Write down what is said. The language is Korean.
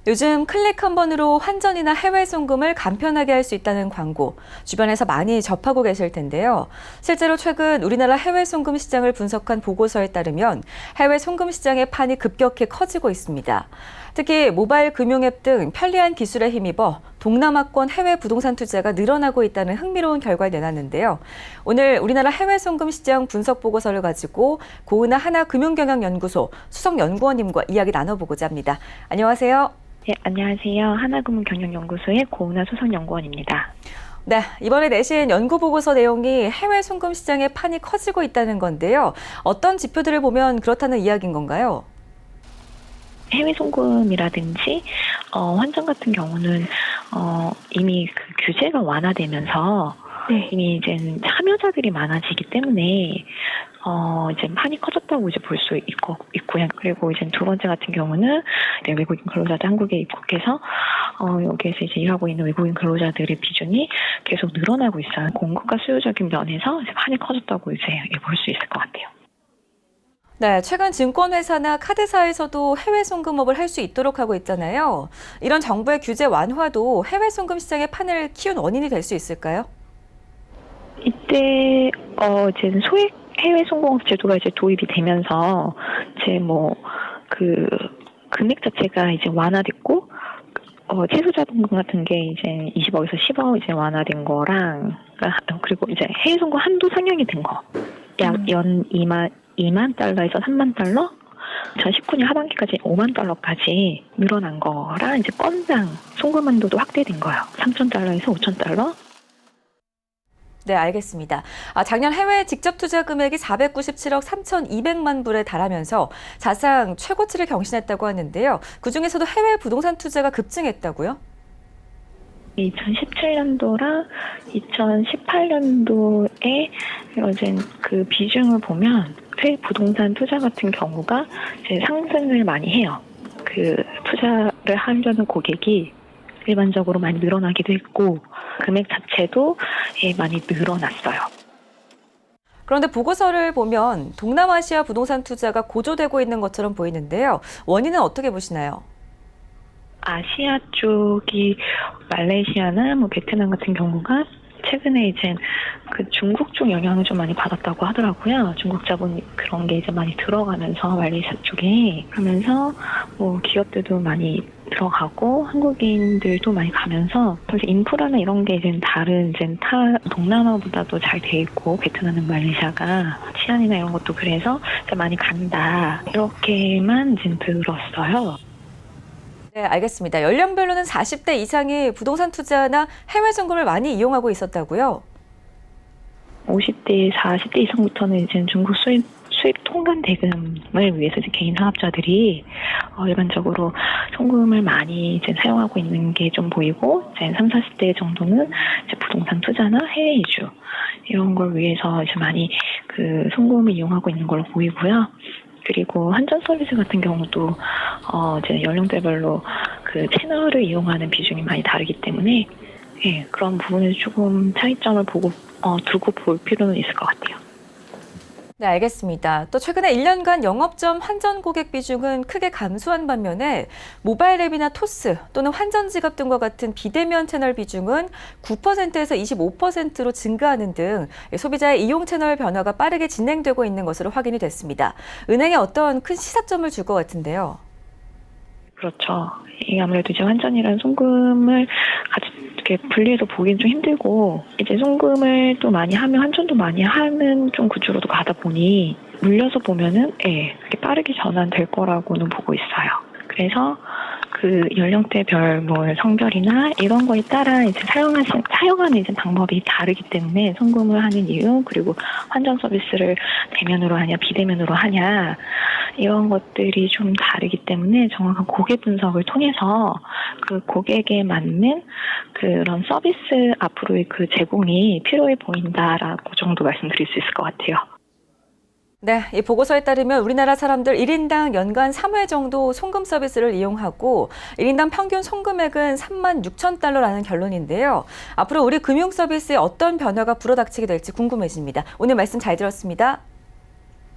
요즘 클릭 한 번으로 환전이나 해외 송금을 간편하게 할 수 있다는 광고, 주변에서 많이 접하고 계실 텐데요. 실제로 최근 우리나라 해외 송금 시장을 분석한 보고서에 따르면 해외 송금 시장의 판이 급격히 커지고 있습니다. 특히 모바일 금융앱 등 편리한 기술에 힘입어 동남아권 해외 부동산 투자가 늘어나고 있다는 흥미로운 결과를 내놨는데요. 오늘 우리나라 해외 송금 시장 분석 보고서를 가지고 고은하 하나금융경영연구소 수석연구원님과 이야기 나눠보고자 합니다. 안녕하세요. 네, 안녕하세요. 하나금융경영연구소의 고은하 수석연구원입니다. 네, 이번에 내신 연구보고서 내용이 해외 송금 시장의 판이 커지고 있다는 건데요. 어떤 지표들을 보면 그렇다는 이야기인 건가요? 해외 송금이라든지 환전 같은 경우는 이미 그 규제가 완화되면서 이미 이제 참여자들이 많아지기 때문에 이제 판이 커졌다고 이제 볼 수 있고요. 그리고 이제 두 번째 같은 경우는 외국인 근로자들 한국에 입국해서 여기에서 이제 일하고 있는 외국인 근로자들의 비중이 계속 늘어나고 있어요. 공급과 수요적인 면에서 이제 판이 커졌다고 이제 볼 수 있을 것 같아요. 네, 최근 증권회사나 카드사에서도 해외 송금업을 할 수 있도록 하고 있잖아요. 이런 정부의 규제 완화도 해외 송금 시장의 판을 키운 원인이 될 수 있을까요? 이때 이제 소액 해외 송금업 제도가 이제 도입이 되면서 이제 그 금액 자체가 이제 완화됐고 최소 자본금 같은 게 이제 20억에서 10억 이제 완화된 거랑 그리고 이제 해외 송금 한도 상향이 된 거. 약 연 2만 달러에서 3만 달러? 2019년 하반기까지 5만 달러까지 늘어난 거랑 이제 건당 송금 한도도 확대된 거예요. 3천 달러에서 5천 달러? 네, 알겠습니다. 작년 해외 직접 투자 금액이 497억 3,200만 불에 달하면서 사상 최고치를 경신했다고 하는데요. 그중에서도 해외 부동산 투자가 급증했다고요? 2017년도랑 2018년도에 이제 그 비중을 보면 해외 부동산 투자 같은 경우가 이제 상승을 많이 해요. 그 투자를 하려는 고객이 일반적으로 많이 늘어나기도 했고 금액 자체도 많이 늘어났어요. 그런데 보고서를 보면 동남아시아 부동산 투자가 고조되고 있는 것처럼 보이는데요. 원인은 어떻게 보시나요? 아시아 쪽이 말레이시아나 베트남 같은 경우가 최근에 이제 그 중국 쪽 영향을 좀 많이 받았다고 하더라고요. 중국 자본 그런 게 이제 많이 들어가면서 말레이시아 쪽에 그러면서 기업들도 많이 들어가고 한국인들도 많이 가면서 그래서 인프라나 이런 게 이제 다른 이제 동남아보다도 잘 돼 있고 베트남은 말레이시아가 치안이나 이런 것도 그래서 많이 간다 이렇게만 이제 들었어요. 네, 알겠습니다. 연령별로는 40대 이상이 부동산 투자나 해외 송금을 많이 이용하고 있었다고요? 50대, 40대 이상부터는 이제 중국 수입 통관 대금을 위해서 이제 개인 사업자들이 일반적으로 송금을 많이 이제 사용하고 있는 게 좀 보이고, 이제 30, 40대 정도는 이제 부동산 투자나 해외 이주 이런 걸 위해서 이제 많이 그 송금을 이용하고 있는 걸로 보이고요. 그리고 환전 서비스 같은 경우도 이제 연령대별로 그 채널을 이용하는 비중이 많이 다르기 때문에 그런 부분에서 조금 차이점을 두고 볼 필요는 있을 것 같아요. 네, 알겠습니다. 또 최근에 1년간 영업점 환전 고객 비중은 크게 감소한 반면에 모바일 앱이나 토스 또는 환전 지갑 등과 같은 비대면 채널 비중은 9%에서 25%로 증가하는 등 소비자의 이용 채널 변화가 빠르게 진행되고 있는 것으로 확인이 됐습니다. 은행에 어떤 큰 시사점을 줄 것 같은데요. 그렇죠. 이게 아무래도 이제 환전이랑 송금을 같이 이렇게 분리해서 보기는 좀 힘들고, 이제 송금을 또 많이 하면 환전도 많이 하는 좀 구조로도 가다 보니 물려서 보면은 그렇게 빠르게 전환될 거라고는 보고 있어요. 그래서 그 연령대별 성별이나 이런 거에 따라 이제 사용하는 이제 방법이 다르기 때문에 송금을 하는 이유, 그리고 환전 서비스를 대면으로 하냐 비대면으로 하냐 이런 것들이 좀 다르기 때문에 정확한 고객 분석을 통해서 그 고객에 맞는 그런 서비스 앞으로의 그 제공이 필요해 보인다라고 정도 말씀드릴 수 있을 것 같아요. 네, 이 보고서에 따르면 우리나라 사람들 1인당 연간 3회 정도 송금 서비스를 이용하고 1인당 평균 송금액은 3만 6천 달러라는 결론인데요. 앞으로 우리 금융 서비스에 어떤 변화가 불어닥치게 될지 궁금해집니다. 오늘 말씀 잘 들었습니다.